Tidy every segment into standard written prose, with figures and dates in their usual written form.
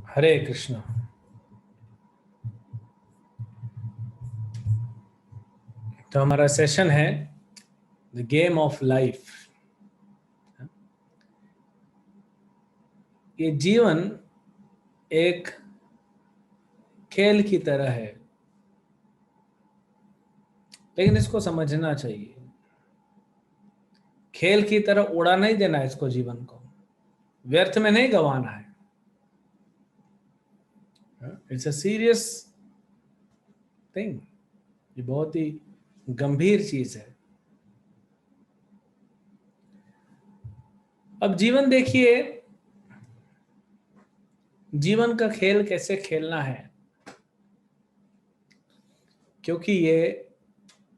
हरे कृष्णा। तो हमारा सेशन है द गेम ऑफ लाइफ। ये जीवन एक खेल की तरह है, लेकिन इसको समझना चाहिए। खेल की तरह उड़ा नहीं देना है इसको, जीवन को व्यर्थ में नहीं गंवाना है। It's a serious thing. ये बहुत ही गंभीर चीज है। अब जीवन देखिए, जीवन का खेल कैसे खेलना है, क्योंकि ये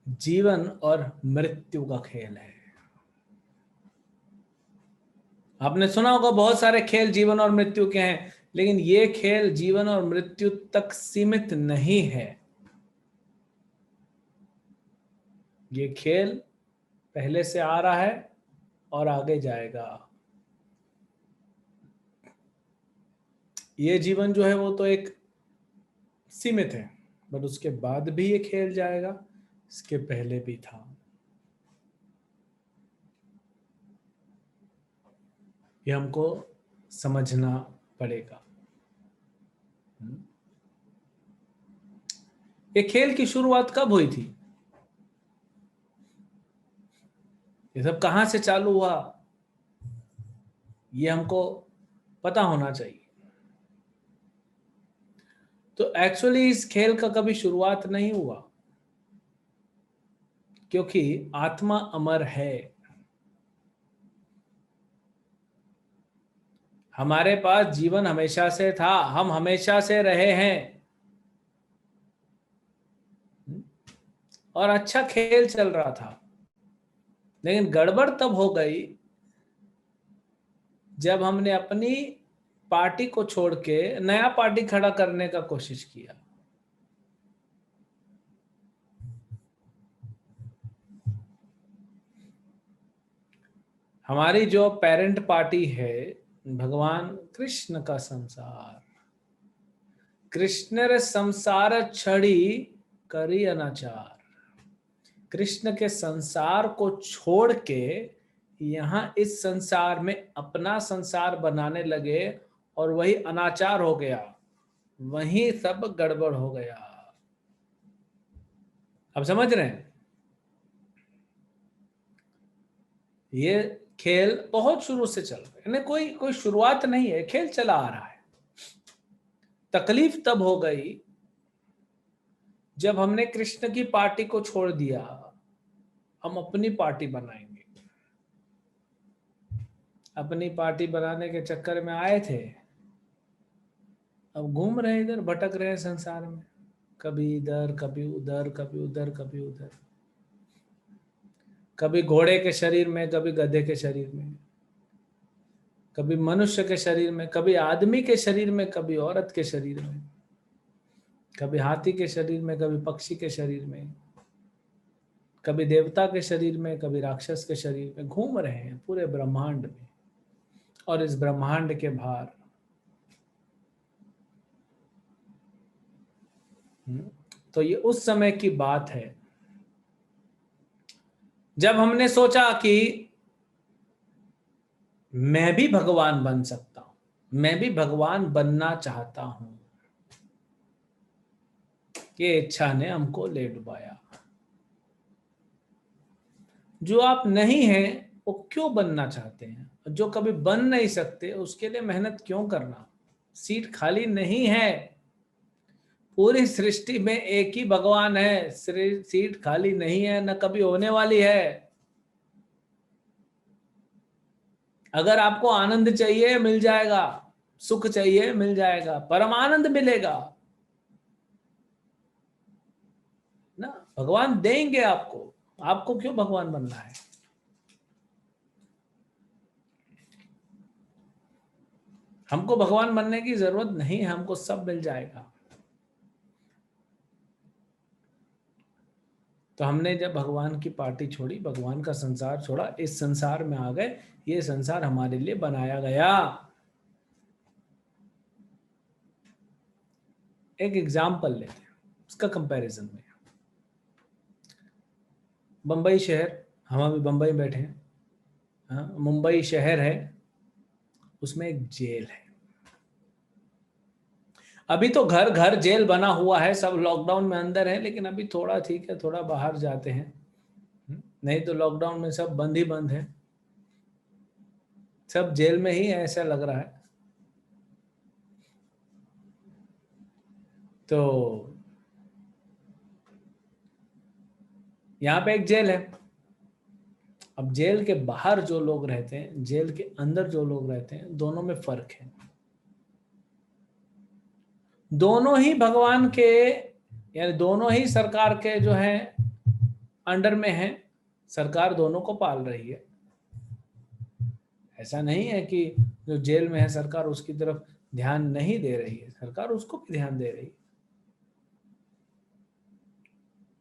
जीवन और मृत्यु का खेल है। आपने सुना होगा बहुत सारे खेल जीवन और मृत्यु के हैं, लेकिन ये खेल जीवन और मृत्यु तक सीमित नहीं है। ये खेल पहले से आ रहा है और आगे जाएगा। ये जीवन जो है वो तो एक सीमित है, बट उसके बाद भी ये खेल जाएगा, इसके पहले भी था। ये हमको समझना पड़ेगा। ये खेल की शुरुआत कब हुई थी? ये सब कहां से चालू हुआ, ये हमको पता होना चाहिए। तो एक्चुअली इस खेल का कभी शुरुआत नहीं हुआ, क्योंकि आत्मा अमर है। हमारे पास जीवन हमेशा से था, हम हमेशा से रहे हैं, और अच्छा खेल चल रहा था। लेकिन गड़बड़ तब हो गई जब हमने अपनी पार्टी को छोड़ के नया पार्टी खड़ा करने का कोशिश किया। हमारी जो पेरेंट पार्टी है, भगवान कृष्ण का संसार। कृष्ण रे संसार छड़ी करी अनाचार। कृष्ण के संसार को छोड़ के यहाँ इस संसार में अपना संसार बनाने लगे, और वही अनाचार हो गया, वही सब गड़बड़ हो गया। अब समझ रहे हैं? ये खेल बहुत शुरू से चल रहा है, यानी कोई कोई शुरुआत नहीं है, खेल चला आ रहा है। तकलीफ तब हो गई जब हमने कृष्ण की पार्टी को छोड़ दिया, हम अपनी पार्टी बनाएंगे। अपनी पार्टी बनाने के चक्कर में आए थे, अब घूम रहे इधर, भटक रहे हैं संसार में, कभी इधर कभी उधर, कभी उधर कभी उधर, कभी घोड़े के शरीर में, कभी गधे के शरीर में, कभी मनुष्य के शरीर में, कभी आदमी के शरीर में, कभी औरत के शरीर में, कभी हाथी के शरीर में, कभी पक्षी के शरीर में, कभी देवता के शरीर में, कभी राक्षस के शरीर में, घूम रहे हैं पूरे ब्रह्मांड में। और इस ब्रह्मांड के बाहर तो ये उस समय की बात है जब हमने सोचा कि मैं भी भगवान बन सकता हूं, मैं भी भगवान बनना चाहता हूं। ये इच्छा ने हमको ले डुबाया। जो आप नहीं हैं वो क्यों बनना चाहते हैं? जो कभी बन नहीं सकते उसके लिए मेहनत क्यों करना? सीट खाली नहीं है। पूरी सृष्टि में एक ही भगवान है, सीट खाली नहीं है, न कभी होने वाली है। अगर आपको आनंद चाहिए मिल जाएगा, सुख चाहिए मिल जाएगा, परम आनंद मिलेगा ना, भगवान देंगे आपको। आपको क्यों भगवान बनना है? हमको भगवान बनने की जरूरत नहीं है, हमको सब मिल जाएगा। तो हमने जब भगवान की पार्टी छोड़ी, भगवान का संसार छोड़ा, इस संसार में आ गए। ये संसार हमारे लिए बनाया गया। एक एग्जाम्पल लेते हैं उसका कंपैरिजन में। बम्बई शहर, हम अभी बम्बई में बैठे हैं, हाँ, मुंबई शहर है, उसमें एक जेल है। अभी तो घर घर जेल बना हुआ है, सब लॉकडाउन में अंदर है, लेकिन अभी थोड़ा ठीक है, थोड़ा बाहर जाते हैं। नहीं तो लॉकडाउन में सब बंद ही बंद है, सब जेल में ही है ऐसा लग रहा है। तो यहाँ पे एक जेल है। अब जेल के बाहर जो लोग रहते हैं, जेल के अंदर जो लोग रहते हैं, दोनों में फर्क है। दोनों ही भगवान के, यानी दोनों ही सरकार के जो है अंडर में है, सरकार दोनों को पाल रही है। ऐसा नहीं है कि जो जेल में है सरकार उसकी तरफ ध्यान नहीं दे रही है, सरकार उसको भी ध्यान दे रही है।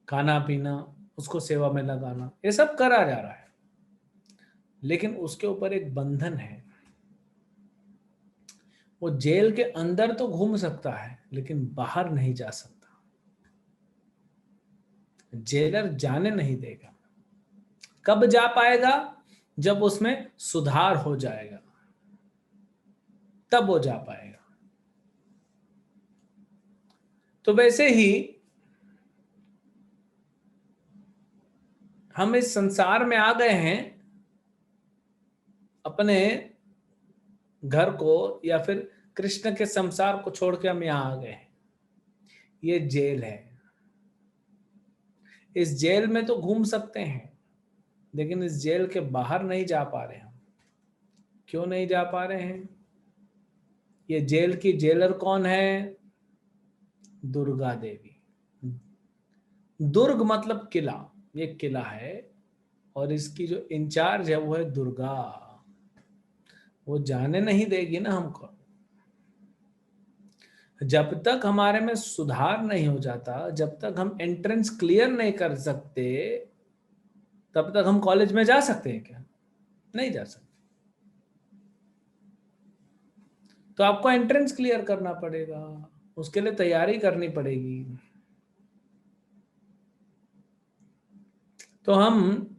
खाना पीना, उसको सेवा में लगाना, ये सब करा जा रहा है। लेकिन उसके ऊपर एक बंधन है, वो जेल के अंदर तो घूम सकता है लेकिन बाहर नहीं जा सकता, जेलर जाने नहीं देगा। कब जा पाएगा? जब उसमें सुधार हो जाएगा, तब वो जा पाएगा। तो वैसे ही हम इस संसार में आ गए हैं, अपने घर को या फिर कृष्ण के संसार को छोड़ के हम यहां आ गए हैं। ये जेल है, इस जेल में तो घूम सकते हैं, लेकिन इस जेल के बाहर नहीं जा पा रहे हम। क्यों नहीं जा पा रहे हैं? ये जेल की जेलर कौन है? दुर्गा देवी। दुर्ग मतलब किला, ये किला है, और इसकी जो इंचार्ज है वो है दुर्गा। वो जाने नहीं देगी ना हमको। जब तक हमारे में सुधार नहीं हो जाता, जब तक हम एंट्रेंस क्लियर नहीं कर सकते, तब तक हम कॉलेज में जा सकते हैं क्या? नहीं जा सकते। तो आपको एंट्रेंस क्लियर करना पड़ेगा, उसके लिए तैयारी करनी पड़ेगी। तो हम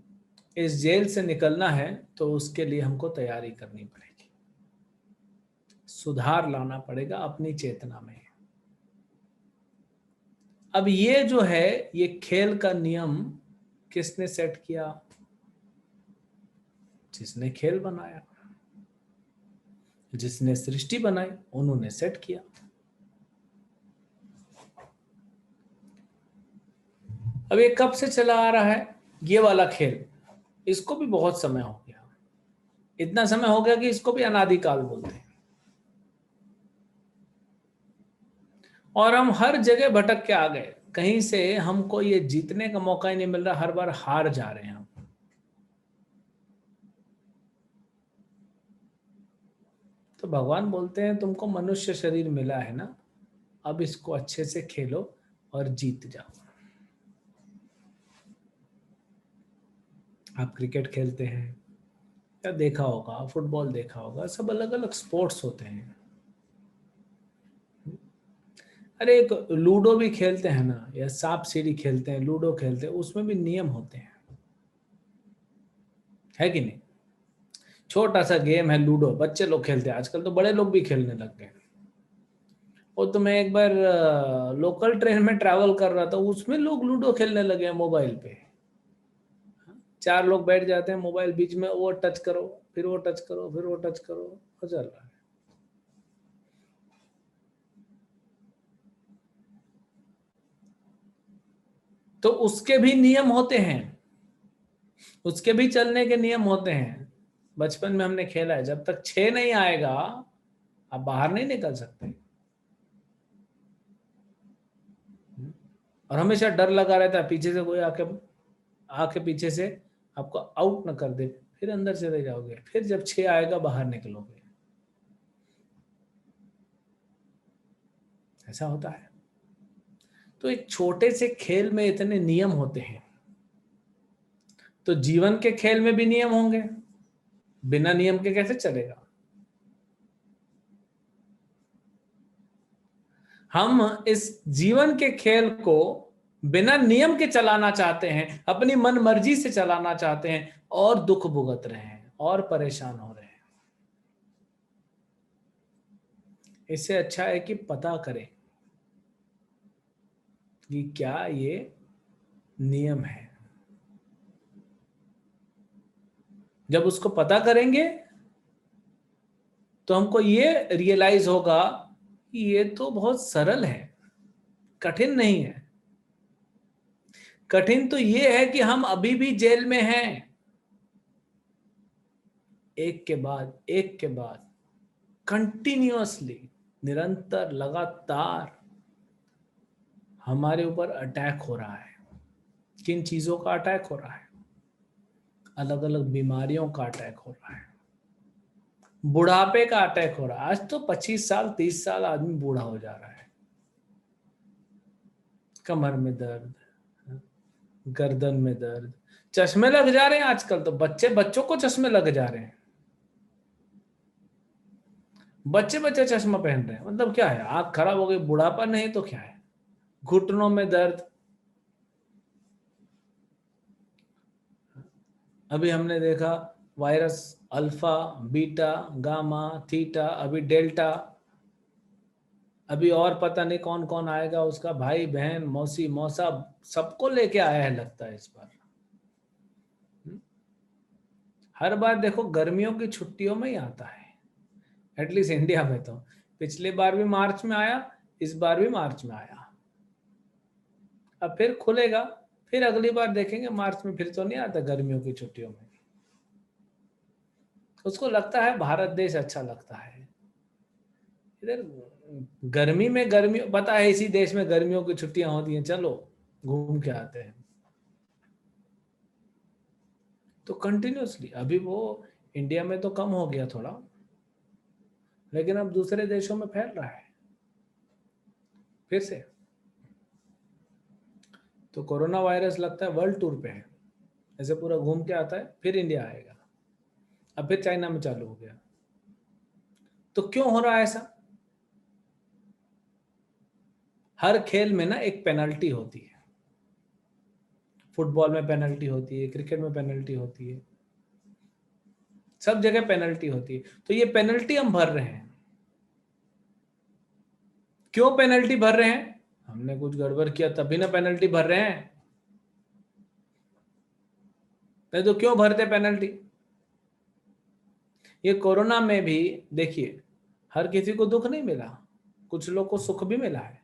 इस जेल से निकलना है, तो उसके लिए हमको तैयारी करनी पड़ेगी, सुधार लाना पड़ेगा अपनी चेतना में। अब ये जो है, ये खेल का नियम किसने सेट किया? जिसने खेल बनाया, जिसने सृष्टि बनाई, उन्होंने सेट किया। अब ये कब से चला आ रहा है ये वाला खेल? इसको भी बहुत समय हो गया, इतना समय हो गया कि इसको भी अनादिकाल बोलते हैं। और हम हर जगह भटक के आ गए, कहीं से हमको ये जीतने का मौका ही नहीं मिल रहा, हर बार हार जा रहे हैं हम। तो भगवान बोलते हैं तुमको मनुष्य शरीर मिला है ना, अब इसको अच्छे से खेलो और जीत जाओ। आप क्रिकेट खेलते हैं या देखा होगा, फुटबॉल देखा होगा, सब अलग अलग स्पोर्ट्स होते हैं। अरे एक लूडो भी खेलते हैं ना, या सांप सीढ़ी खेलते हैं, लूडो खेलते हैं, उसमें भी नियम होते हैं, है कि नहीं? छोटा सा गेम है लूडो, बच्चे लोग खेलते हैं, आजकल तो बड़े लोग भी खेलने लग गए। वो तो मैं एक बार लोकल ट्रेन में ट्रैवल कर रहा था, उसमें लोग लूडो खेलने लगे हैं मोबाइल पे। चार लोग बैठ जाते हैं, मोबाइल बीच में, वो टच करो, फिर वो टच करो, फिर वो टच करो, वो चल रहा है। तो उसके भी नियम होते हैं, उसके भी चलने के नियम होते हैं। बचपन में हमने खेला है, जब तक 6 नहीं आएगा आप बाहर नहीं निकल सकते। और हमेशा डर लगा रहता है, पीछे से कोई आके आके पीछे से आपको आउट ना कर दे, फिर अंदर चले जाओगे, फिर जब 6 आएगा बाहर निकलोगे। ऐसा होता है। तो एक छोटे से खेल में इतने नियम होते हैं, तो जीवन के खेल में भी नियम होंगे, बिना नियम के कैसे चलेगा? हम इस जीवन के खेल को बिना नियम के चलाना चाहते हैं, अपनी मन मर्जी से चलाना चाहते हैं, और दुख भुगत रहे हैं और परेशान हो रहे हैं। इससे अच्छा है कि पता करें कि क्या ये नियम है। जब उसको पता करेंगे तो हमको ये रियलाइज होगा कि ये तो बहुत सरल है, कठिन नहीं है। कठिन तो ये है कि हम अभी भी जेल में हैं, एक के बाद एक के बाद कंटिन्यूअसली, निरंतर, लगातार हमारे ऊपर अटैक हो रहा है। किन चीजों का अटैक हो रहा है? अलग अलग बीमारियों का अटैक हो रहा है, बुढ़ापे का अटैक हो रहा है। आज तो 25 साल 30 साल आदमी बूढ़ा हो जा रहा है। कमर में दर्द, गर्दन में दर्द, चश्मे लग जा रहे हैं। आजकल तो बच्चों को चश्मे लग जा रहे हैं। बच्चे चश्मा पहन रहे हैं। मतलब क्या है? आंख खराब हो गई, बुढ़ापा नहीं तो क्या है? घुटनों में दर्द। अभी हमने देखा virus alpha, beta, gamma, theta, अभी डेल्टा, अभी और पता नहीं कौन कौन आएगा। उसका भाई बहन मौसी मौसा सबको लेके आया है लगता है इस बार। हर बार देखो गर्मियों की छुट्टियों में ही आता है, एटलीस्ट इंडिया में तो। पिछली बार भी मार्च में आया, इस बार भी मार्च में आया। अब फिर खुलेगा, फिर अगली बार देखेंगे मार्च में। फिर तो नहीं आता गर्मियों की छुट्टियों में। उसको लगता है भारत देश अच्छा लगता है। इधर गर्मी में, गर्मी पता है इसी देश में गर्मियों की छुट्टियां होती हैं, चलो घूम के आते हैं। तो कंटिन्यूअसली अभी वो इंडिया में तो कम हो गया थोड़ा, लेकिन अब दूसरे देशों में फैल रहा है फिर से। तो कोरोना वायरस लगता है वर्ल्ड टूर पे है, ऐसे पूरा घूम के आता है, फिर इंडिया आएगा। अब फिर चाइना में चालू हो गया। तो क्यों हो रहा है ऐसा? हर खेल में ना एक पेनल्टी होती है। फुटबॉल में पेनल्टी होती है, क्रिकेट में पेनल्टी होती है, सब जगह पेनल्टी होती है। तो ये पेनल्टी हम भर रहे हैं। क्यों पेनल्टी भर रहे हैं? हमने कुछ गड़बड़ किया तभी ना पेनल्टी भर रहे हैं। नहीं तो क्यों भरते पेनल्टी? ये कोरोना में भी देखिए, हर किसी को दुख नहीं मिला, कुछ लोग को सुख भी मिला है।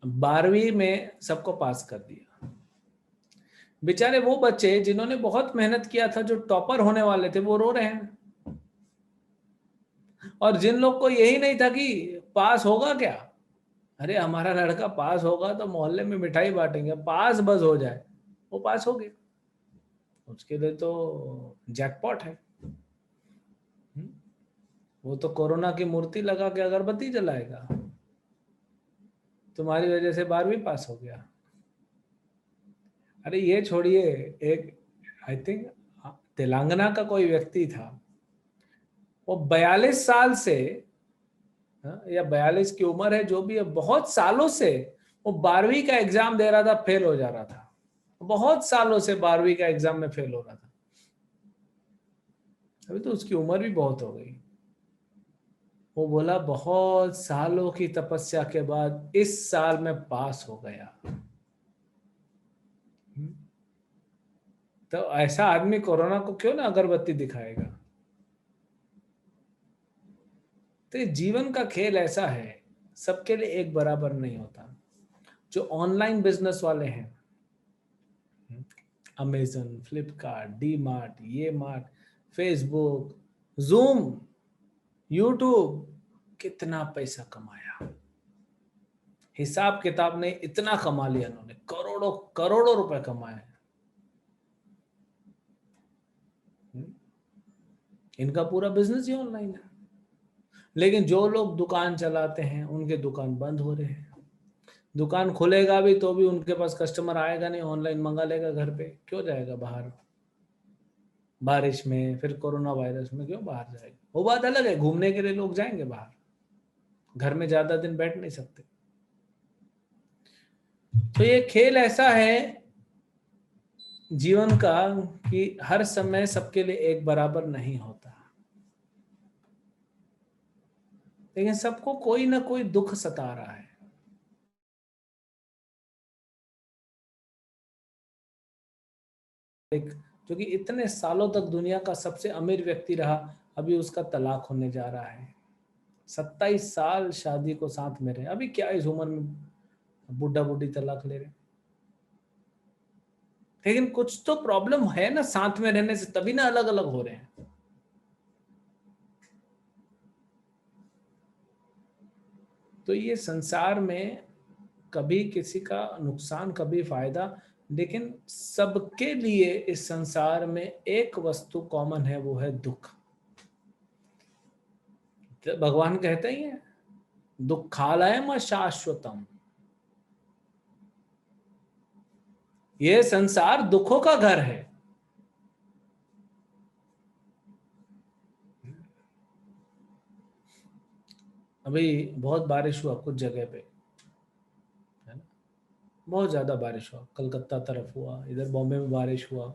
12वीं में सबको पास कर दिया। बेचारे वो बच्चे जिन्होंने बहुत मेहनत किया था, जो टॉपर होने वाले थे, वो रो रहे हैं। और जिन लोग को यही नहीं था कि पास होगा क्या, अरे हमारा लड़का पास होगा तो मोहल्ले में मिठाई बांटेंगे, पास बस हो जाए, वो पास हो गया, उसके लिए तो जैकपॉट है। वो तो कोरोना की मूर्ति लगा के अगरबत्ती जलाएगा। तुम्हारी वजह से 12वीं पास हो गया। अरे ये छोड़िए, एक आई थिंक तेलंगाना का कोई व्यक्ति था, वो 42 साल से, या 42 की उम्र है जो भी है, बहुत सालों से वो 12वीं का एग्जाम दे रहा था, फेल हो जा रहा था। बहुत सालों से 12वीं का एग्जाम में फेल हो रहा था। अभी तो उसकी उम्र भी बहुत हो गई। वो बोला बहुत सालों की तपस्या के बाद इस साल में पास हो गया। तो ऐसा आदमी कोरोना को क्यों ना अगरबत्ती दिखाएगा? तो जीवन का खेल ऐसा है, सबके लिए एक बराबर नहीं होता। जो ऑनलाइन बिजनेस वाले हैं, अमेजन, फ्लिपकार्ट, डी मार्ट, ये मार्ट, फेसबुक, जूम, यूट्यूब, कितना पैसा कमाया, हिसाब किताब नहीं, इतना कमा लिया उन्होंने, करोड़ों करोड़ों रुपए कमाए। इनका पूरा बिजनेस ही ऑनलाइन है। लेकिन जो लोग दुकान चलाते हैं उनके दुकान बंद हो रहे हैं। दुकान खुलेगा भी तो भी उनके पास कस्टमर आएगा नहीं, ऑनलाइन मंगा लेगा घर पे, क्यों जाएगा बाहर? बारिश में, फिर कोरोना वायरस में क्यों बाहर जाएगा? वो बात अलग है, घूमने के लिए लोग जाएंगे बाहर, घर में ज्यादा दिन बैठ नहीं सकते। तो ये खेल ऐसा है जीवन का कि हर समय सबके लिए एक बराबर नहीं होता, लेकिन सबको कोई ना कोई दुख सता रहा है। एक जो कि इतने सालों तक दुनिया का सबसे अमीर व्यक्ति रहा, अभी उसका तलाक होने जा रहा है। 27 साल शादी को साथ में रहे, अभी क्या इस उम्र में बुढ़ा बुढ़ी तलाक ले रहे। लेकिन कुछ तो प्रॉब्लम है ना साथ में रहने से, तभी ना अलग अलग हो रहे हैं। तो ये संसार में कभी किसी का नुकसान कभी फायदा, लेकिन सबके लिए इस संसार में एक वस्तु कॉमन है, वो है दुख। तो भगवान कहते ही हैं दुखालयम शाश्वतम, ये संसार दुखों का घर है। अभी बहुत बारिश हुआ कुछ जगह पे, है ना, बहुत ज्यादा बारिश हुआ, कलकत्ता तरफ हुआ, इधर बॉम्बे में बारिश हुआ,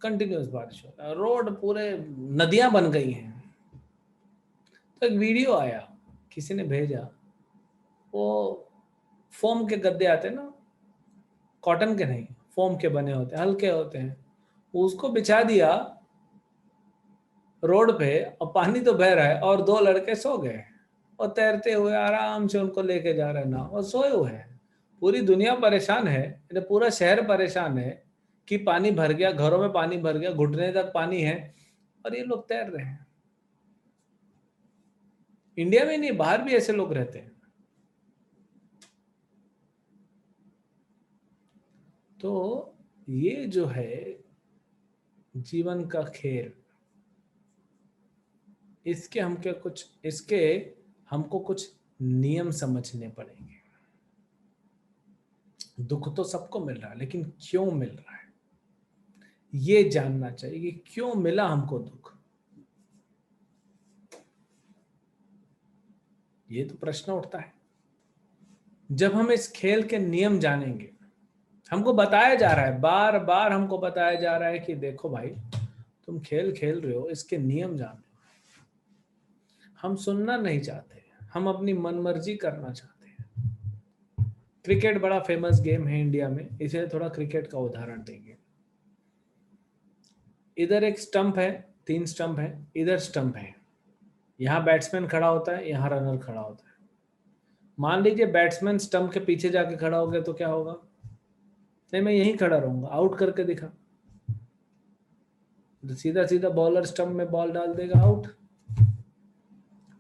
कंटिन्यूअस बारिश हुआ, रोड पूरे नदियां बन गई हैं। तो एक वीडियो आया, किसी ने भेजा, वो फोम के गद्दे आते हैं ना, कॉटन के नहीं, फोम के बने होते हैं, हल्के होते हैं, उसको बिछा दिया रोड पे, और पानी तो बह रहा है, और दो लड़के सो गए और तैरते हुए आराम से उनको लेके जा रहे हैं नाव, और सोए हुए हैं। पूरी दुनिया परेशान है, पूरा शहर परेशान है कि पानी भर गया, घरों में पानी भर गया, घुटने तक पानी है, और ये लोग तैर रहे हैं। इंडिया में नहीं, बाहर भी ऐसे लोग रहते हैं। तो ये जो है जीवन का खेल, इसके हमको कुछ नियम समझने पड़ेंगे। दुख तो सबको मिल रहा है, लेकिन क्यों मिल रहा है ये जानना चाहिए कि क्यों मिला हमको दुख। ये तो प्रश्न उठता है। जब हम इस खेल के नियम जानेंगे, हमको बताया जा रहा है, बार बार हमको बताया जा रहा है कि देखो भाई, तुम खेल खेल रहे हो, इसके नियम जान लो। हम सुनना नहीं चाहते, हम अपनी मनमर्जी करना चाहते हैं। क्रिकेट बड़ा फेमस गेम है इंडिया में, इसलिए थोड़ा क्रिकेट का उदाहरण देंगे। इधर एक स्टंप है, 3 स्टंप है, इधर स्टंप है, यहाँ बैट्समैन खड़ा होता है, यहाँ रनर खड़ा होता है। मान लीजिए बैट्समैन स्टंप के पीछे जाके खड़ा हो गया तो क्या होगा? नहीं, मैं यहीं खड़ा रहूंगा, आउट करके दिखा, तो सीधा सीधा बॉलर स्टंप में बॉल डाल देगा, आउट।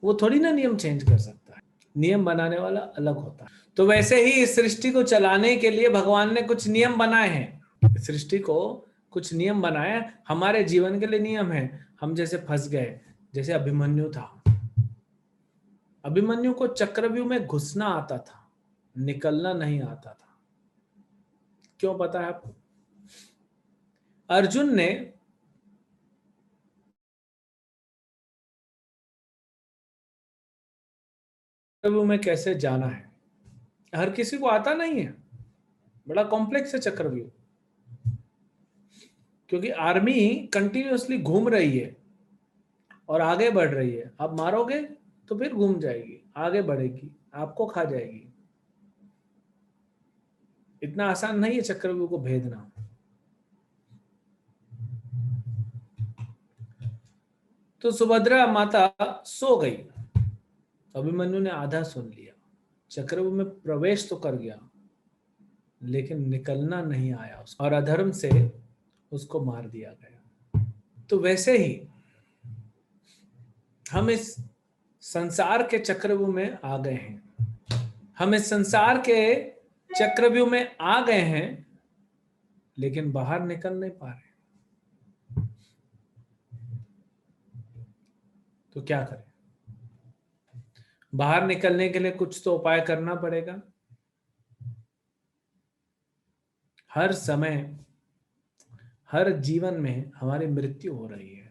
वो थोड़ी ना नियम चेंज कर सकता है, नियम बनाने वाला अलग होता है। तो वैसे ही इस सृष्टि को चलाने के लिए भगवान ने कुछ नियम बनाए हैं, सृष्टि को कुछ नियम बनाए, हमारे जीवन के लिए नियम है। हम जैसे फंस गए, जैसे अभिमन्यु था, अभिमन्यु को चक्रव्यूह में घुसना आता था, निकलना नहीं आता था। क्यों पता है आपको? अर्जुन ने चक्रव्यूह में कैसे जाना है, हर किसी को आता नहीं है, बड़ा कॉम्प्लेक्स है चक्रव्यूह। क्योंकि आर्मी कंटिन्यूअसली घूम रही है और आगे बढ़ रही है, आप मारोगे तो फिर घूम जाएगी, आगे बढ़ेगी, आपको खा जाएगी। इतना आसान नहीं है चक्रव्यूह को भेदना। तो सुभद्रा माता सो गई, अभिमन्यु ने आधा सुन लिया, चक्रव्यूह में प्रवेश तो कर गया, लेकिन निकलना नहीं आया उसको, और अधर्म से उसको मार दिया गया। तो वैसे ही हम इस संसार के चक्रव्यूह में आ गए हैं, हम इस संसार के चक्रव्यूह में आ गए हैं, लेकिन बाहर निकल नहीं पा रहे। तो क्या करें? बाहर निकलने के लिए कुछ तो उपाय करना पड़ेगा। हर जीवन में हमारी मृत्यु हो रही है।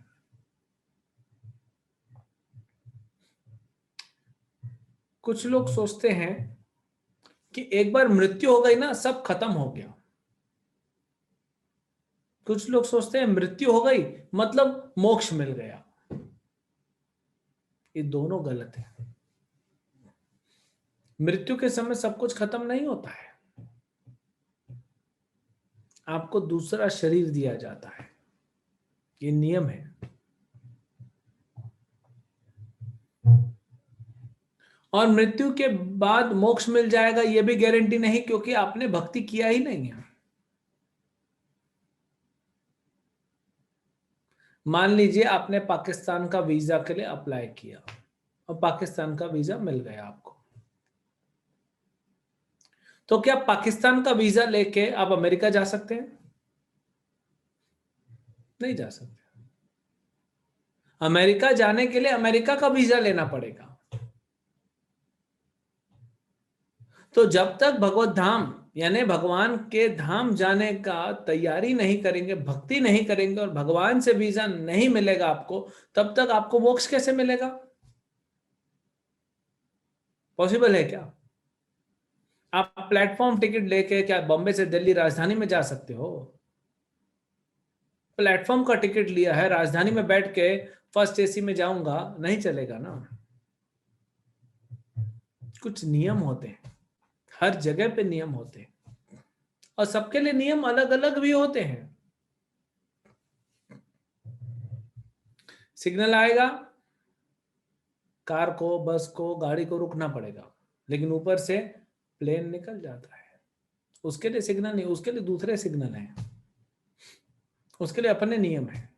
कुछ लोग सोचते हैं कि एक बार मृत्यु हो गई ना सब खत्म हो गया। कुछ लोग सोचते हैं मृत्यु हो गई मतलब मोक्ष मिल गया। ये दोनों गलत है। मृत्यु के समय सब कुछ खत्म नहीं होता है। आपको दूसरा शरीर दिया जाता है, ये नियम है। और मृत्यु के बाद मोक्ष मिल जाएगा ये भी गारंटी नहीं, क्योंकि आपने भक्ति किया ही नहीं है। मान लीजिए आपने पाकिस्तान का वीजा के लिए अप्लाई किया और पाकिस्तान का वीजा मिल गया आपको, तो क्या पाकिस्तान का वीजा लेके आप अमेरिका जा सकते हैं? नहीं जा सकते। अमेरिका जाने के लिए अमेरिका का वीजा लेना पड़ेगा। तो जब तक भगवत धाम यानी भगवान के धाम जाने का तैयारी नहीं करेंगे, भक्ति नहीं करेंगे और भगवान से वीजा नहीं मिलेगा आपको, तब तक आपको मोक्ष कैसे मिलेगा? पॉसिबल है क्या? आप प्लेटफॉर्म टिकट लेके क्या बॉम्बे से दिल्ली राजधानी में जा सकते हो? प्लेटफॉर्म का टिकट लिया है, राजधानी में बैठ के फर्स्ट एसी में जाऊंगा, नहीं चलेगा ना। कुछ नियम होते हैं, हर जगह पे नियम होते हैं और सबके लिए नियम अलग अलग भी होते हैं। सिग्नल आएगा, कार को, बस को, गाड़ी को रुकना पड़ेगा, लेकिन ऊपर से प्लेन निकल जाता है, उसके लिए सिग्नल नहीं, उसके लिए दूसरे सिग्नल हैं, उसके लिए अपने नियम है।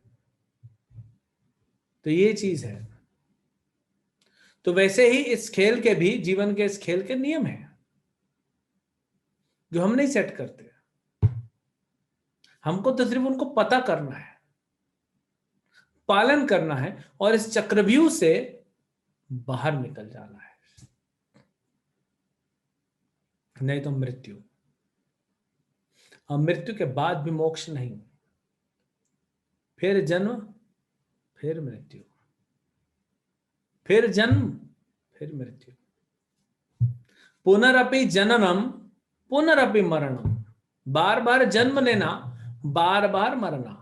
तो ये चीज है। तो वैसे ही इस खेल के भी, जीवन के इस खेल के नियम है जो हम नहीं सेट करते। हमको तो सिर्फ उनको पता करना है, पालन करना है और इस चक्रव्यूह से बाहर निकल जाना है। नहीं तो मृत्यु, और मृत्यु के बाद भी मोक्ष नहीं, फिर जन्म, फिर मृत्यु, फिर जन्म, फिर मृत्यु, पुनरपि जननम पुनरपि मरणम। बार बार जन्म लेना, बार बार मरना।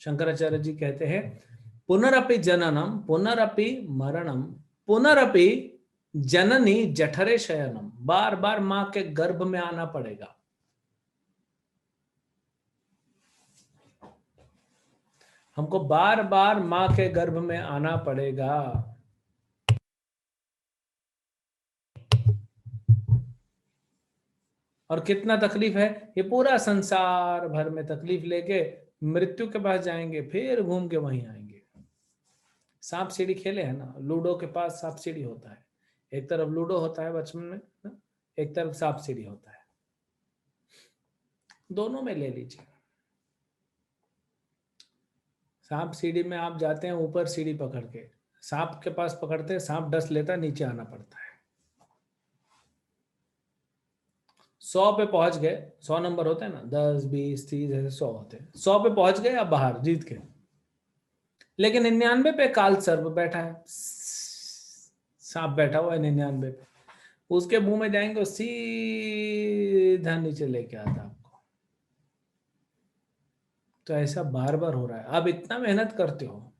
शंकराचार्य जी कहते हैं पुनरपि जननम पुनरपि मरणम पुनरपि जननी जठरे शयनम। बार बार मां के गर्भ में आना पड़ेगा। हमको बार बार मां के गर्भ में आना पड़ेगा। और कितना तकलीफ है, ये पूरा संसार भर में तकलीफ लेके मृत्यु के पास जाएंगे, फिर घूम के वहीं आएंगे। सांप सीढ़ी खेले हैं ना, लूडो के पास सांप सीढ़ी होता है, एक तरफ लूडो होता है बचपन में ना, एक तरफ सांप सीढ़ी होता है, दोनों में ले लीजिए। सांप सीढ़ी में आप जाते हैं ऊपर सीढ़ी पकड़ के, सांप के पास पकड़ते हैं, सांप डस लेता है, नीचे आना पड़ता है। 100 पे पहुंच गए, 100 नंबर होते हैं ना, 10 20 30 ऐसे 100 होते हैं, 100 पे पहुंच गए आप बाहर जीत के। लेकिन 99 पे काल सर्प बैठा है, सांप बैठा हुआ है 99 पे, उसके मुंह में जाएंगे सीधा नीचे लेके आता आपको। तो ऐसा बार बार हो रहा है। आप इतना मेहनत करते हो,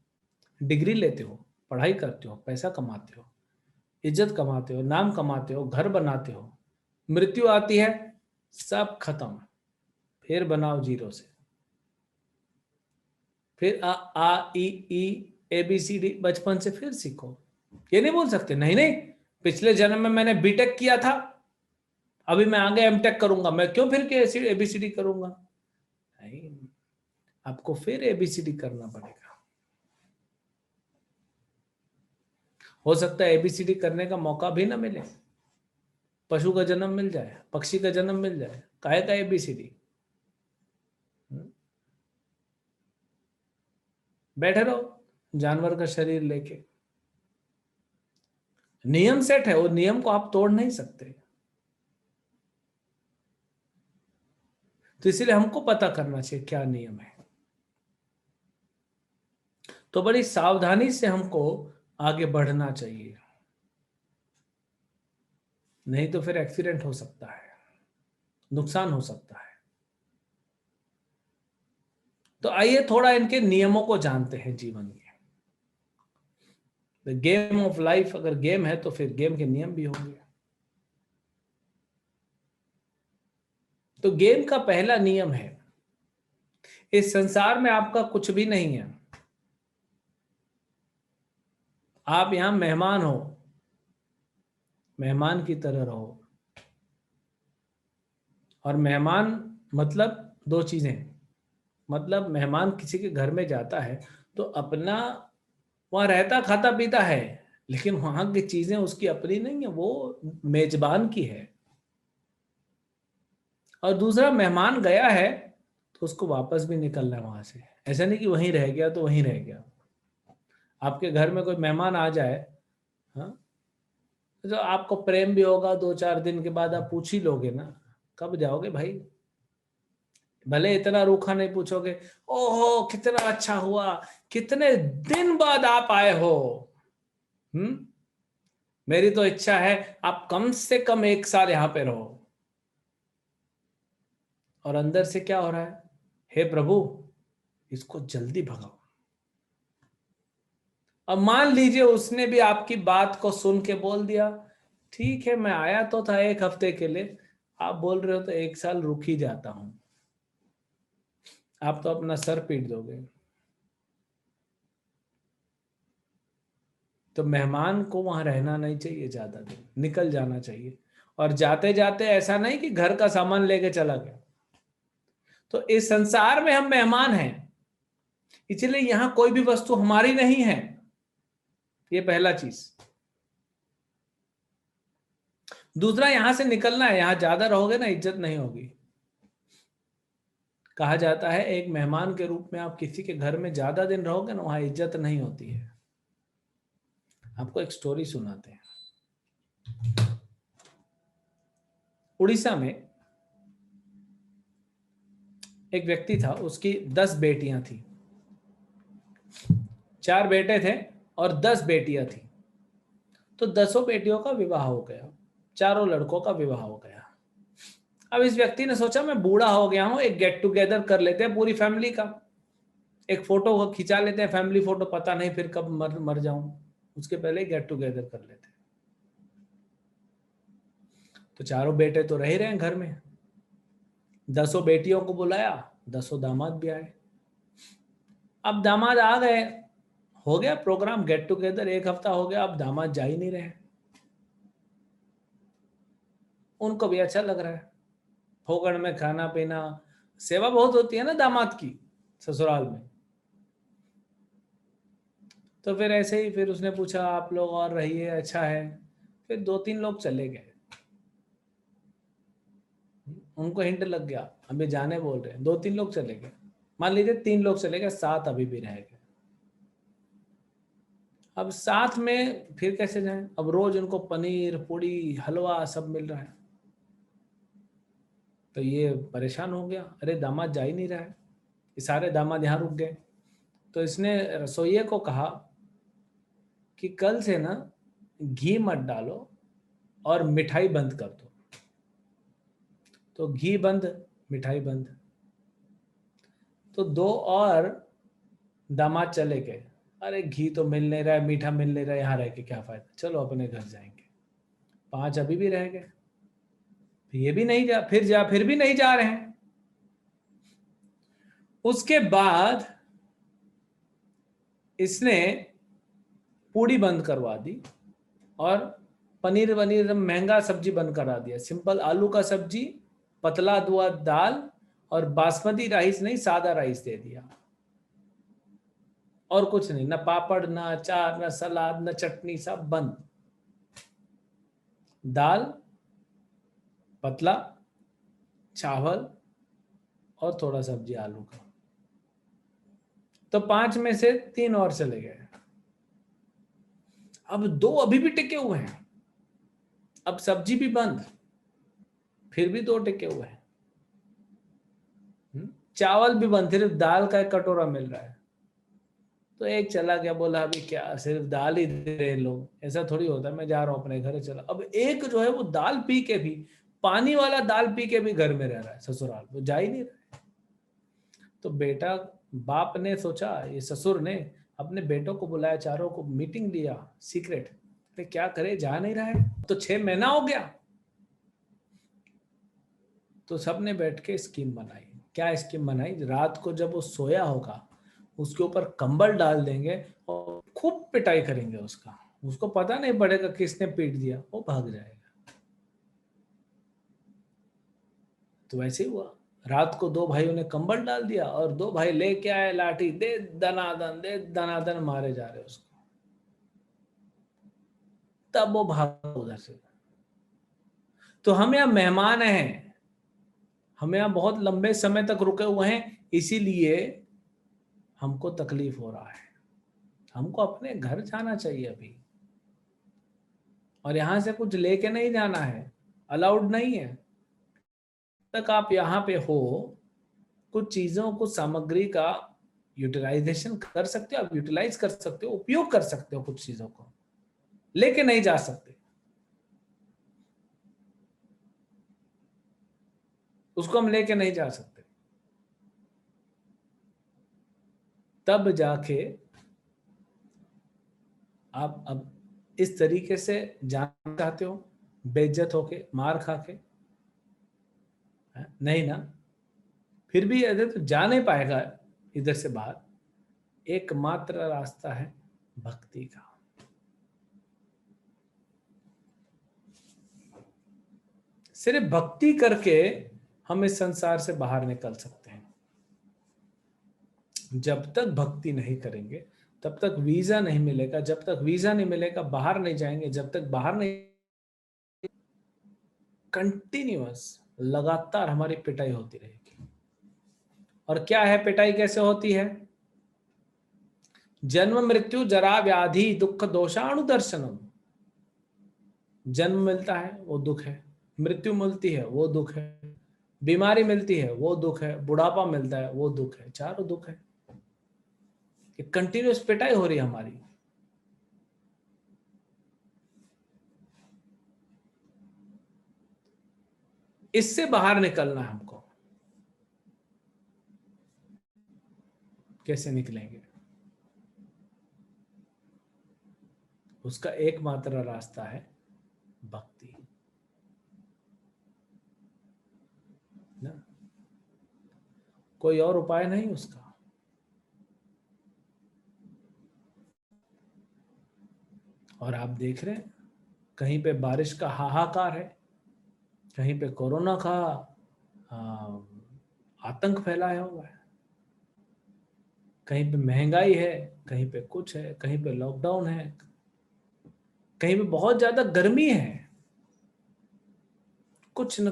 डिग्री लेते हो, पढ़ाई करते हो, पैसा कमाते हो, इज्जत कमाते हो, नाम कमाते हो, घर बनाते हो, मृत्यु आती है, सब खत्म, फिर बनाओ जीरो से। फिर आ ई ए बी सी डी बचपन से फिर सीखो। ये नहीं बोल सकते नहीं नहीं पिछले जन्म में मैंने बीटेक किया था, अभी मैं आगे एमटेक करूंगा, मैं क्यों फिर के एबीसीडी करूंगा? नहीं, आपको फिर एबीसीडी करना पड़ेगा। हो सकता है एबीसीडी करने का मौका भी ना मिले, पशु का जन्म मिल जाए, पक्षी का जन्म मिल जाए, काहे का एबीसीडी? बैठे रहो जानवर का शरीर लेके। नियम सेट है, वो नियम को आप तोड़ नहीं सकते। तो इसलिए हमको पता करना चाहिए क्या नियम है। तो बड़ी सावधानी से हमको आगे बढ़ना चाहिए, नहीं तो फिर एक्सीडेंट हो सकता है, नुकसान हो सकता है। तो आइए थोड़ा इनके नियमों को जानते हैं जीवन के। गेम ऑफ लाइफ, अगर गेम है तो फिर गेम के नियम भी होंगे। तो गेम का पहला नियम है, इस संसार में आपका कुछ भी नहीं है, आप यहां मेहमान हो, मेहमान की तरह रहो। और मेहमान मतलब दो चीजें, मतलब मेहमान किसी के घर में जाता है तो अपना वहां रहता खाता पीता है, लेकिन वहां की चीजें उसकी अपनी नहीं है, वो मेजबान की है। और दूसरा, मेहमान गया है तो उसको वापस भी निकलना है वहां से, ऐसा नहीं कि वहीं रह गया तो वहीं रह गया। आपके घर में कोई मेहमान आ जाए, हाँ, तो आपको प्रेम भी होगा, 2-4 दिन के बाद आप पूछ ही लोगे ना, कब जाओगे भाई। भले इतना रूखा नहीं पूछोगे, ओहो कितना अच्छा हुआ, कितने दिन बाद आप आए हो। हम्म, मेरी तो इच्छा है आप कम से कम 1 साल यहां पे रहो। और अंदर से क्या हो रहा है, हे प्रभु इसको जल्दी भगाओ। अब मान लीजिए उसने भी आपकी बात को सुन के बोल दिया, ठीक है मैं आया तो था 1 हफ्ते के लिए, आप बोल रहे हो तो 1 साल रुक ही जाता हूं। आप तो अपना सर पीट दोगे। तो मेहमान को वहां रहना नहीं चाहिए ज्यादा दिन, निकल जाना चाहिए। और जाते जाते ऐसा नहीं कि घर का सामान लेके चला गया। तो इस संसार में हम मेहमान हैं, इसलिए यहां कोई भी वस्तु हमारी नहीं है, ये पहला चीज। दूसरा, यहां से निकलना है, यहां ज्यादा रहोगे ना इज्जत नहीं होगी। कहा जाता है एक मेहमान के रूप में आप किसी के घर में ज्यादा दिन रहोगे ना, वहां इज्जत नहीं होती है। आपको एक स्टोरी सुनाते हैं। उड़ीसा में एक व्यक्ति था, उसकी 10 बेटियां थी। 4 बेटे थे और 10 बेटियां थी। तो 10 बेटियों का विवाह हो गया, चारों लड़कों का विवाह हो गया। अब इस व्यक्ति ने सोचा मैं बूढ़ा हो गया हूं, एक गेट टुगेदर कर लेते हैं पूरी फैमिली का, एक फोटो खिंचा लेते हैं, फैमिली फोटो, पता नहीं फिर कब मर जाऊं, उसके पहले गेट टुगेदर कर लेते हैं। तो चारों बेटे तो रह ही रहे हैं घर में, 10 बेटियों को बुलाया, 10 दामाद भी आए। अब दामाद आ गए, हो गया प्रोग्राम, गेट टुगेदर 1 हफ्ता हो गया, अब दामाद जा ही नहीं रहे। उनको भी अच्छा लग रहा है, फोगड़ में खाना पीना, सेवा बहुत होती है ना दामाद की ससुराल में। तो फिर ऐसे ही, फिर उसने पूछा आप लोग और रहिए, अच्छा है। फिर 2-3 लोग चले गए, उनको हिंट लग गया अभी जाने बोल रहे हैं, 2-3 लोग चले गए। मान लीजिए 3 लोग चले गए, 7 अभी भी रह गए। अब साथ में फिर कैसे जाएं, अब रोज उनको पनीर पूड़ी हलवा सब मिल रहा है। तो ये परेशान हो गया, अरे दामाद जा ही नहीं रहा है, ये सारे दामाद यहाँ रुक गए। तो इसने रसोइये को कहा कि कल से ना घी मत डालो और मिठाई बंद कर दो। तो घी बंद, मिठाई बंद। तो 2 और दामाद चले गए, अरे घी तो मिल नहीं रहा है, मीठा मिल नहीं रहा है, यहाँ रह के क्या फायदा, चलो अपने घर जाएंगे। 5 अभी भी रह गए, ये भी नहीं जा, फिर भी नहीं जा रहे हैं। उसके बाद इसने पूड़ी बंद करवा दी और पनीर वनीर महंगा सब्जी बंद करा दिया, सिंपल आलू का सब्जी, पतला दुआ दाल, और बासमती राइस नहीं सादा राइस दे दिया। और कुछ नहीं, ना पापड़ ना अचार ना सलाद ना चटनी, सब बंद। दाल, पतला, चावल और थोड़ा सब्जी आलू का। तो 5 में से 3 और चले गए, अब 2 अभी भी टिके हुए हैं। अब सब्जी भी बंद, फिर भी 2 टिके हुए हैं। चावल भी बंद, सिर्फ दाल का एक कटोरा मिल रहा है। तो एक चला गया, बोला अभी क्या सिर्फ दाल ही दे रहे लोग, ऐसा थोड़ी होता है, मैं जा रहा हूँ अपने घर, चला। अब एक जो है वो दाल पी के भी, पानी वाला दाल पी के भी घर में रह रहा है ससुराल, वो जा ही नहीं रहा है। तो बेटा, बाप ने सोचा, ये ससुर ने अपने बेटों को बुलाया, चारों को मीटिंग दिया सीक्रेट, तो क्या करे, जा नहीं रहा है, तो 6 महीना हो गया। तो सबने बैठ के स्कीम बनाई। क्या स्कीम बनाई? रात को जब वो सोया होगा उसके ऊपर कंबल डाल देंगे और खूब पिटाई करेंगे उसका, उसको पता नहीं पड़ेगा किसने पीट दिया, वो भाग जाएगा। तो वैसे ही हुआ, रात को 2 भाइयों ने कंबल डाल दिया और 2 भाई लेके आए लाठी, दे दनादन मारे जा रहे उसको। तब वो भागा उधर से। तो हम यहाँ मेहमान हैं, हम यहाँ बहुत लंबे समय तक रुके हुए हैं, इसीलिए हमको तकलीफ हो रहा है। हमको अपने घर जाना चाहिए अभी, और यहां से कुछ लेके नहीं जाना है, अलाउड नहीं है। तक आप यहाँ पे हो, कुछ चीजों, कुछ सामग्री का यूटिलाइजेशन कर सकते हो, आप यूटिलाइज कर सकते हो, उपयोग कर सकते हो, कुछ चीजों को लेके नहीं जा सकते, उसको हम लेके नहीं जा सकते। तब जाके आप अब इस तरीके से जाना चाहते हो, बेइज्जत होके, मार खा के? नहीं ना। फिर भी अगर तो जा नहीं पाएगा इधर से बाहर, एकमात्र रास्ता है भक्ति का। सिर्फ भक्ति करके हम इस संसार से बाहर निकल सकते हैं। जब तक भक्ति नहीं करेंगे तब तक वीजा नहीं मिलेगा, जब तक वीजा नहीं मिलेगा बाहर नहीं जाएंगे, जब तक बाहर नहीं, कंटिन्यूअस लगातार हमारी पिटाई होती रहेगी। और क्या है पिटाई, कैसे होती है? जन्म मृत्यु जरा व्याधि दुख दोषाणुदर्शनम। जन्म मिलता है वो दुख है, मृत्यु मिलती है वो दुख है, बीमारी मिलती है वो दुख है, बुढ़ापा मिलता है वो दुख है, चारों दुख है। कंटिन्यूस पिटाई हो रही है हमारी। इससे बाहर निकलना है हमको। कैसे निकलेंगे? उसका एकमात्र रास्ता है भक्ति ना, कोई और उपाय नहीं उसका। और आप देख रहे हैं कहीं पे बारिश का हाहाकार है, कहीं पे कोरोना का आतंक फैलाया हुआ है, कहीं पे महंगाई है, कहीं पे कुछ है, कहीं पे लॉकडाउन है, कहीं पे बहुत ज्यादा गर्मी है। कुछ न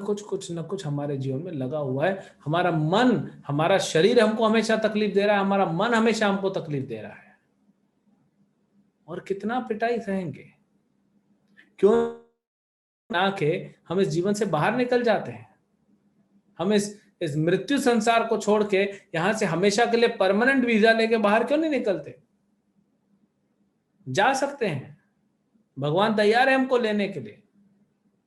कुछ हमारे जीवन में लगा हुआ है। हमारा मन, हमारा शरीर हमको हमेशा तकलीफ दे रहा है, हमारा मन हमेशा हमको तकलीफ दे रहा है। और कितना पिटाई सहेंगे? क्यों ना के हम इस जीवन से बाहर निकल जाते हैं। हम इस मृत्यु संसार को छोड़ के यहां से हमेशा के लिए परमानेंट वीजा लेके बाहर क्यों नहीं निकलते? जा सकते हैं, भगवान तैयार है हमको लेने के लिए।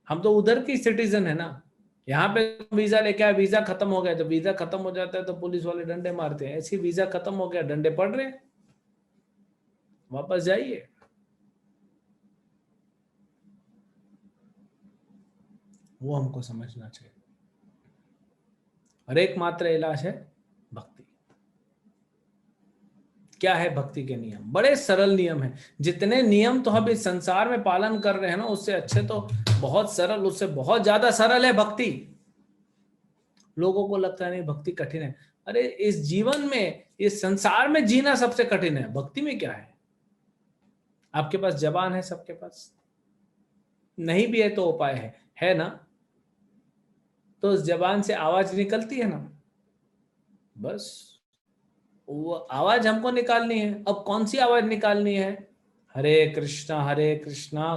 हम तो उधर की सिटीजन है ना। यहाँ पे वीजा लेके आए, वीजा खत्म हो गया, जब वीजा खत्म हो जाता है तो पुलिस वाले डंडे मारते हैं, ऐसी वीजा खत्म हो गया, डंडे पड़ रहे हैं, वापस जाइए। वो हमको समझना चाहिए। और एकमात्र इलाज है भक्ति। क्या है भक्ति के नियम? बड़े सरल नियम है। जितने नियम तो हम इस संसार में पालन कर रहे हैं ना, उससे अच्छे तो बहुत सरल, उससे बहुत ज्यादा सरल है भक्ति। लोगों को लगता है नहीं भक्ति कठिन है। अरे इस जीवन में, इस संसार में जीना सबसे कठिन है, भक्ति में क्या है? आपके पास जबान है, सबके पास, नहीं भी है तो उपाय है ना? तो उस जबान से आवाज निकलती है ना, बस वो आवाज हमको निकालनी है। अब कौन सी आवाज निकालनी है? हरे कृष्णा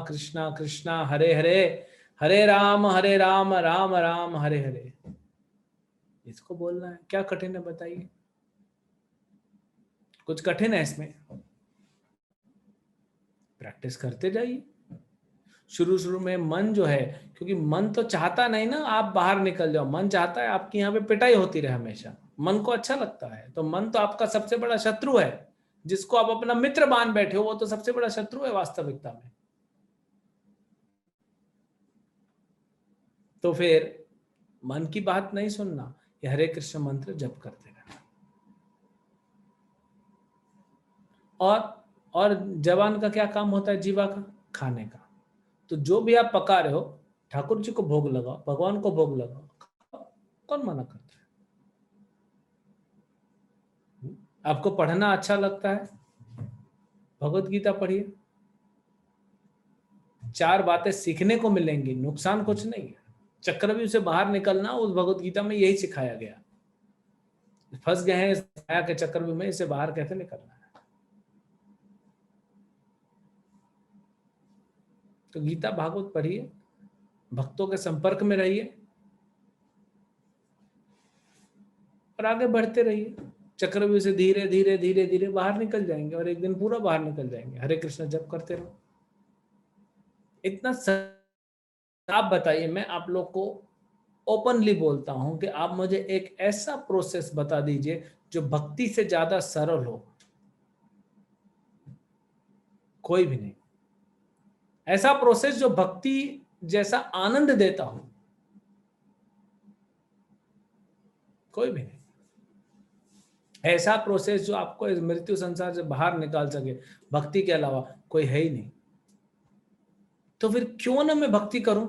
कृष्णा कृष्णा हरे हरे, हरे राम राम राम हरे हरे। इसको बोलना है, क्या कठिन है बताइए? कुछ कठिन है इसमें, प्रैक्टिस करते जाइए। शुरू शुरू में मन जो है, क्योंकि मन तो चाहता नहीं ना आप बाहर निकल जाओ, मन चाहता है आपकी यहाँ पे पिटाई होती रहे हमेशा। मन को अच्छा लगता है, तो मन तो आपका सबसे बड़ा शत्रु है, जिसको आप अपना मित्र मान बैठे हो वो तो सबसे बड़ा शत्रु है वास्तविकता में। तो फिर मन की बात नहीं सुनना, ये हरे कृष्ण मंत्र जप करते रहना। और जवान का क्या काम होता है, जीवा का? खाने का। तो जो भी आप पका रहे हो, ठाकुर जी को भोग लगाओ, भगवान को भोग लगाओ, कौन मना करता है? आपको पढ़ना अच्छा लगता है, भगवत गीता पढ़िए, 4 बातें सीखने को मिलेंगी, नुकसान कुछ नहीं है। चक्रव्यूह से बाहर निकलना उस भगवत गीता में यही सिखाया गया। फंस गए हैं इस माया के चक्रव्यूह में, इससे बाहर कैसे निकलना है? तो गीता भागवत पढ़िए, भक्तों के संपर्क में रहिए और आगे बढ़ते रहिए। चक्रव्यूह से धीरे धीरे धीरे धीरे बाहर निकल जाएंगे और एक दिन पूरा बाहर निकल जाएंगे। हरे कृष्ण जप करते रहो। इतना आप बताइए, मैं आप लोग को ओपनली बोलता हूं कि आप मुझे एक ऐसा प्रोसेस बता दीजिए जो भक्ति से ज्यादा सरल हो। कोई भी नहीं। ऐसा प्रोसेस जो भक्ति जैसा आनंद देता हो, कोई भी नहीं। ऐसा प्रोसेस जो आपको इस मृत्यु संसार से बाहर निकाल सके, भक्ति के अलावा कोई है ही नहीं। तो फिर क्यों ना मैं भक्ति करूं?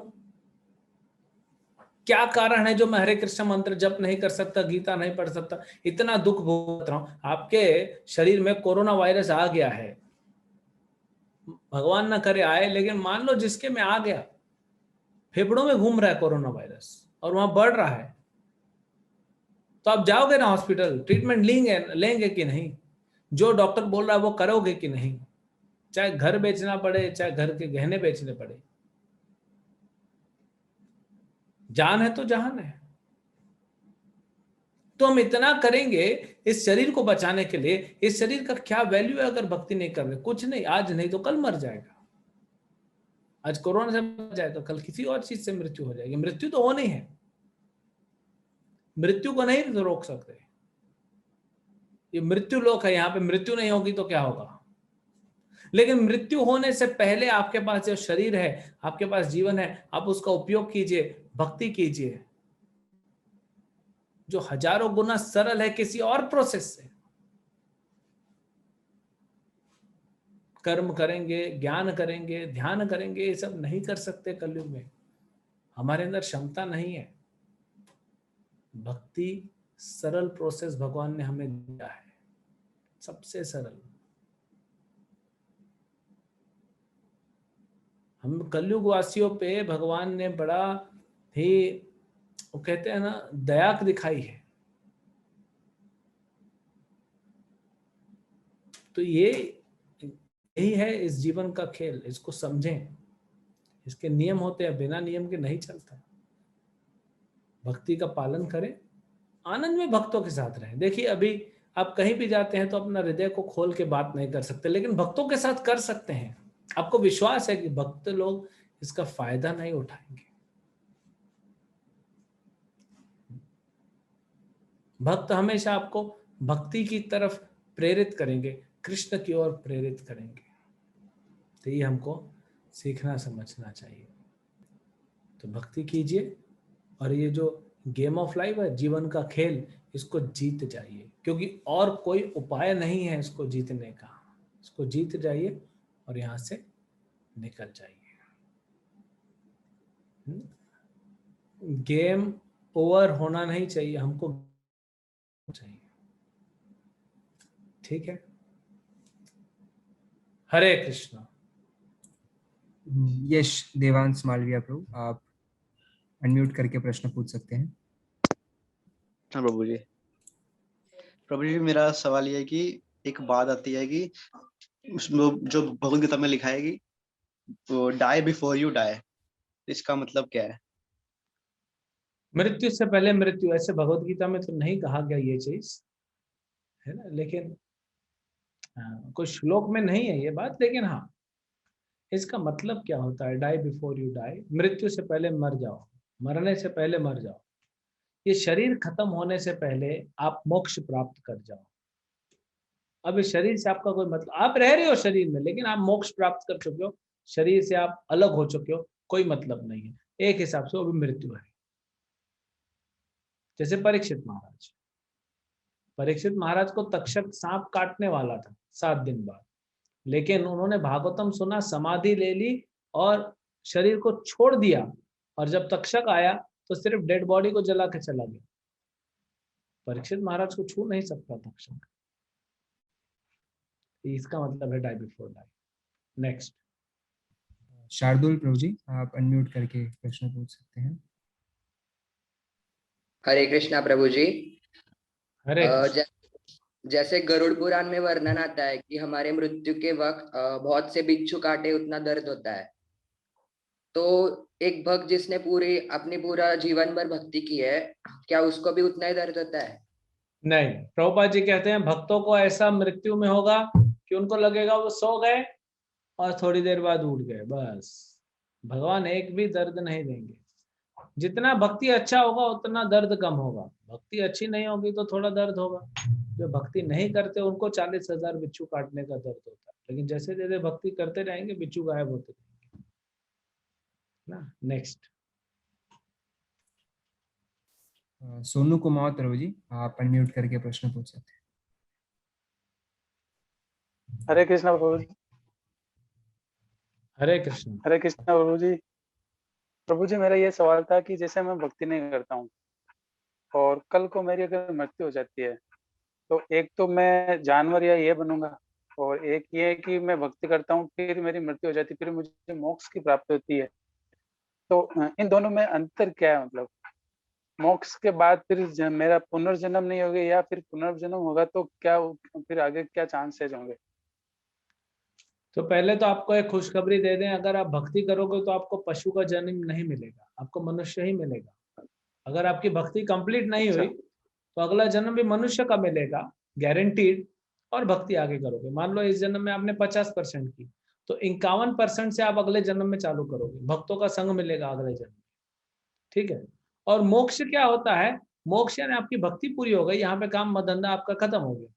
क्या कारण है जो मैं हरे कृष्ण मंत्र जप नहीं कर सकता, गीता नहीं पढ़ सकता, इतना दुख भोग रहा हूं? आपके शरीर में कोरोना वायरस आ गया है, भगवान ना करे आए, लेकिन मान लो जिसके में आ गया, फेफड़ों में घूम रहा है कोरोना वायरस और वहां बढ़ रहा है, तो आप जाओगे ना हॉस्पिटल, ट्रीटमेंट लेंगे कि नहीं? जो डॉक्टर बोल रहा है वो करोगे कि नहीं? चाहे घर बेचना पड़े, चाहे घर के गहने बेचने पड़े। जान है तो जहान है। तो हम इतना करेंगे इस शरीर को बचाने के लिए। इस शरीर का क्या वैल्यू है अगर भक्ति नहीं कर रहे? कुछ नहीं, आज नहीं तो कल मर जाएगा। आज कोरोना से मर जाए तो कल किसी और चीज से मृत्यु हो जाएगी। मृत्यु तो होनी है, मृत्यु को नहीं तो रोक सकते। ये मृत्यु लोक है, यहाँ पे मृत्यु नहीं होगी तो क्या होगा? लेकिन मृत्यु होने से पहले आपके पास जो शरीर है, आपके पास जीवन है, आप उसका उपयोग कीजिए, भक्ति कीजिए, जो हजारों गुना सरल है किसी और प्रोसेस से। कर्म करेंगे, ज्ञान करेंगे, ध्यान करेंगे, ये सब नहीं कर सकते कलयुग में। हमारे अंदर क्षमता नहीं है। भक्ति सरल प्रोसेस भगवान ने हमें दिया है, सबसे सरल। हम कलयुग वासियों पे भगवान ने बड़ा ही, वो कहते हैं ना, दया दिखाई है। तो यही है इस जीवन का खेल, इसको समझें। इसके नियम होते हैं, बिना नियम के नहीं चलता। भक्ति का पालन करें, आनंद में भक्तों के साथ रहें। देखिए अभी आप कहीं भी जाते हैं तो अपना हृदय को खोल के बात नहीं कर सकते, लेकिन भक्तों के साथ कर सकते हैं। आपको विश्वास है कि भक्त लोग इसका फायदा नहीं उठाएंगे। भक्त हमेशा आपको भक्ति की तरफ प्रेरित करेंगे, कृष्ण की ओर प्रेरित करेंगे। तो ये हमको सीखना समझना चाहिए। तो भक्ति कीजिए और ये जो गेम ऑफ लाइफ है, जीवन का खेल, इसको जीत जाइए, क्योंकि और कोई उपाय नहीं है इसको जीतने का। इसको जीत जाइए और यहां से निकल जाइए। गेम ओवर होना नहीं चाहिए, हमको चाहिए। ठीक है, हरे कृष्णा। यश देवांश मालविया प्रभु, आप अनम्यूट करके प्रश्न पूछ सकते हैं। हाँ प्रभु जी। प्रभु जी, मेरा सवाल ये है कि एक बात आती है कि जो भगवद गीता में लिखा है कि तो डाई बिफोर यू डाई, इसका मतलब क्या है? मृत्यु से पहले मृत्यु, ऐसे भगवत गीता में तो नहीं कहा गया ये चीज, है ना। लेकिन कोई श्लोक में नहीं है ये बात, लेकिन हाँ इसका मतलब क्या होता है, डाई बिफोर यू डाई, मृत्यु से पहले मर जाओ, मरने से पहले मर जाओ, ये शरीर खत्म होने से पहले आप मोक्ष प्राप्त कर जाओ। अब इस शरीर से आपका कोई मतलब, आप रह रहे हो शरीर में लेकिन आप मोक्ष प्राप्त कर चुके हो, शरीर से आप अलग हो चुके हो, कोई मतलब नहीं है। एक हिसाब से वो भी मृत्यु है। जैसे परीक्षित महाराज, परीक्षित महाराज को तक्षक सांप काटने वाला था 7 दिन बाद, लेकिन उन्होंने भागवतम सुना, समाधि ले ली और शरीर को छोड़ दिया, और जब तक्षक आया तो सिर्फ डेड बॉडी को जला के चला गया। परीक्षित महाराज को छू नहीं सकता तक्षक। इसका मतलब है die before die. Next. Shardul Prabhu ji, आप अनम्यूट करके प्रश्न पूछ सकते हैं। हरे कृष्णा प्रभु जी। हरे कृष्ण। जैसे गरुड़ पुराण में वर्णन आता है कि हमारे मृत्यु के वक्त बहुत से बिच्छू काटे उतना दर्द होता है, तो एक भक्त जिसने पूरा जीवन भर भक्ति की है, क्या उसको भी उतना ही दर्द होता है? नहीं, प्रभुपाद जी कहते हैं भक्तों को ऐसा मृत्यु में होगा कि उनको लगेगा वो सो गए और थोड़ी देर बाद उठ गए, बस। भगवान एक भी दर्द नहीं देंगे। जितना भक्ति अच्छा होगा उतना दर्द कम होगा, भक्ति अच्छी नहीं होगी तो थोड़ा दर्द होगा। जो भक्ति नहीं करते उनको 40,000 बिच्छू काटने का दर्द होता है, लेकिन जैसे जैसे भक्ति करते रहेंगे बिच्छू गायब होते रहेंगे ना। नेक्स्ट। सोनू कुमार प्रभु जी, आप अनम्यूट करके प्रश्न पूछ सकते हैं। हरे कृष्णा प्रभु जी। हरे कृष्ण। हरे कृष्णा प्रभु जी। प्रभु जी, मेरा ये सवाल था कि जैसे मैं भक्ति नहीं करता हूँ और कल को मेरी अगर मृत्यु हो जाती है, तो एक तो मैं जानवर या ये बनूंगा, और एक ये कि मैं भक्ति करता हूँ फिर मेरी मृत्यु हो जाती है, फिर मुझे मोक्ष की प्राप्ति होती है। तो इन दोनों में अंतर क्या है? मतलब मोक्ष के बाद फिर मेरा पुनर्जन्म नहीं होगा, या फिर पुनर्जन्म होगा तो क्या फिर आगे क्या चांसेस होंगे? तो पहले तो आपको एक खुशखबरी दे दें, अगर आप भक्ति करोगे तो आपको पशु का जन्म नहीं मिलेगा, आपको मनुष्य ही मिलेगा। अगर आपकी भक्ति कंप्लीट नहीं हुई तो अगला जन्म भी मनुष्य का मिलेगा, गारंटीड। और भक्ति आगे करोगे, मान लो इस जन्म में आपने 50% की, तो 51% से आप अगले जन्म में चालू करोगे, भक्तों का संग मिलेगा अगले जन्म में। ठीक है। और मोक्ष क्या होता है? मोक्ष यानी आपकी भक्ति पूरी हो गई, यहाँ पे काम धंधा आपका खत्म हो गया,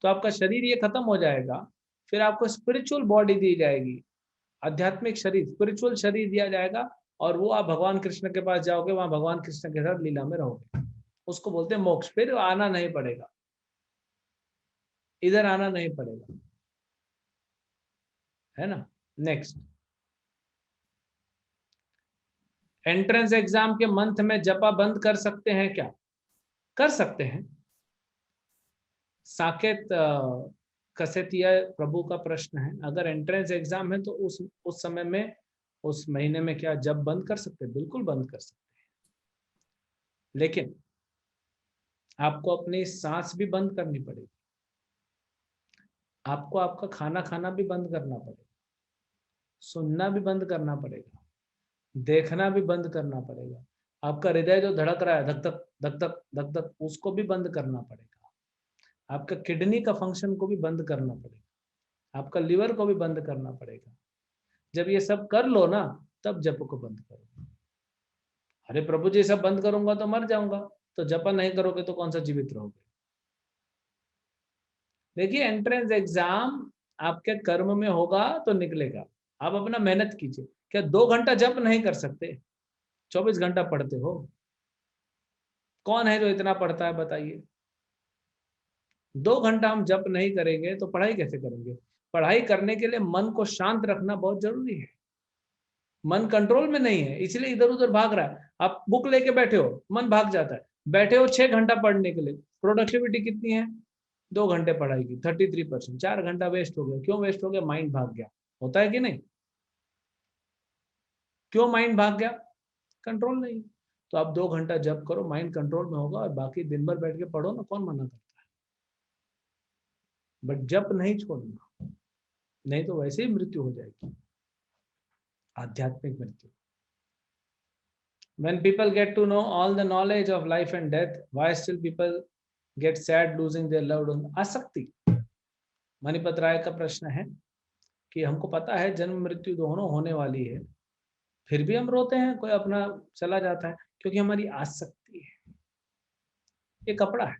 तो आपका शरीर ये खत्म हो जाएगा, फिर आपको स्पिरिचुअल बॉडी दी जाएगी, आध्यात्मिक शरीर, स्पिरिचुअल शरीर दिया जाएगा, और वो आप भगवान कृष्ण के पास जाओगे, वहां भगवान कृष्ण के साथ लीला में रहोगे। उसको बोलते हैं मोक्ष। फिर आना नहीं पड़ेगा, इधर आना नहीं पड़ेगा, है ना। नेक्स्ट। एंट्रेंस एग्जाम के मंथ में जपा बंद कर सकते हैं क्या? कर सकते हैं। साकेत कसेतिया प्रभु का प्रश्न है, अगर एंट्रेंस एग्जाम है तो उस समय में, उस महीने में क्या जब बंद कर सकते हैं? बिल्कुल बंद कर सकते हैं, लेकिन आपको अपनी सांस भी बंद करनी पड़ेगी, आपको आपका खाना खाना भी बंद करना पड़ेगा, सुनना भी बंद करना पड़ेगा, देखना भी बंद करना पड़ेगा, आपका हृदय जो धड़क रहा है धक धक धक धक धक धक, उसको भी बंद करना पड़ेगा, आपका किडनी का फंक्शन को भी बंद करना पड़ेगा, आपका लिवर को भी बंद करना पड़ेगा। जब ये सब कर लो ना, तब जप को बंद करो। अरे प्रभु जी सब बंद करूंगा तो मर जाऊंगा, तो जपा नहीं करोगे तो कौन सा जीवित रहोगे? देखिए, एंट्रेंस एग्जाम आपके कर्म में होगा तो निकलेगा, आप अपना मेहनत कीजिए। क्या 2 घंटा जप नहीं कर सकते? 24 घंटा पढ़ते हो, कौन है जो इतना पढ़ता है बताइए? 2 घंटा हम जप नहीं करेंगे तो पढ़ाई कैसे करेंगे? पढ़ाई करने के लिए मन को शांत रखना बहुत जरूरी है। मन कंट्रोल में नहीं है, इसलिए इधर उधर भाग रहा है। आप बुक लेके बैठे हो, मन भाग जाता है। बैठे हो 6 घंटा पढ़ने के लिए, प्रोडक्टिविटी कितनी है? 2 घंटे पढ़ाई की, 33%, 4 घंटा वेस्ट हो गया। क्यों वेस्ट हो गया? माइंड भाग गया। होता है कि नहीं? क्यों माइंड भाग गया? कंट्रोल नहीं। तो आप 2 घंटा जप करो, माइंड कंट्रोल में होगा, और बाकी दिन भर बैठ के पढ़ो ना, कौन मना करता है? बट जप नहीं छोड़ना, नहीं तो वैसे ही मृत्यु हो जाएगी, आध्यात्मिक मृत्यु। When people get to know all the knowledge of life and death, why still people get sad losing their loved one? आसक्ति। मणिपत राय का प्रश्न है कि हमको पता है जन्म मृत्यु दोनों होने वाली है, फिर भी हम रोते हैं, कोई अपना चला जाता है, क्योंकि हमारी आसक्ति है। ये कपड़ा है,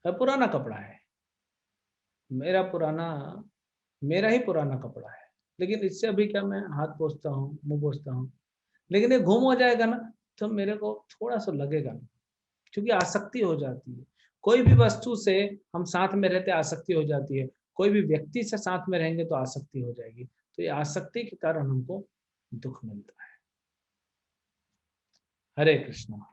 पुराना कपड़ा है, मेरा ही पुराना कपड़ा है, लेकिन इससे अभी क्या मैं हाथ पोंछता हूँ, मुंह पोंछता हूँ, लेकिन ये गुम हो जाएगा ना तो मेरे को थोड़ा सा लगेगा ना, क्योंकि आसक्ति हो जाती है। कोई भी वस्तु से हम साथ में रहते आसक्ति हो जाती है, कोई भी व्यक्ति से साथ में रहेंगे तो आसक्ति हो जाएगी। तो ये आसक्ति के कारण हमको दुख मिलता है। हरे कृष्णा।